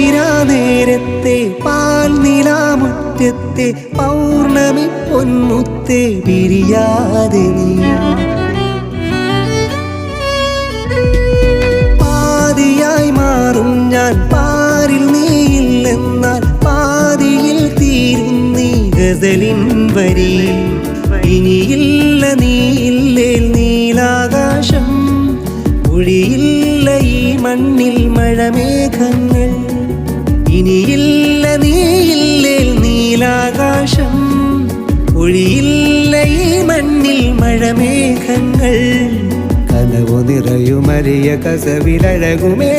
തീരാ നേരത്തെ പാൽ നിലാമുറ്റത്തെ പൗർണമി പൊന്മുത്തെ പിരിയാതെ നീ പാതിയായി മാറും ഞാൻ പാരിൽ നീയില്ലെന്നാൽ പാതിയിൽ തീരും നീ ഗസലിൻ വരി ഇനിയില്ല നീയില്ലേൽ നീലാകാശം ഒഴിയില്ല ഈ മണ്ണിൽ മഴമേഘങ്ങൾ ഇനിയില്ല നീയില്ലേൽ നീലാകാശം ഒഴിയില്ല ഈ മണ്ണിൽ മഴമേഘങ്ങൾ കനവു നിറയുമറിയ കസവിലഴകുമേ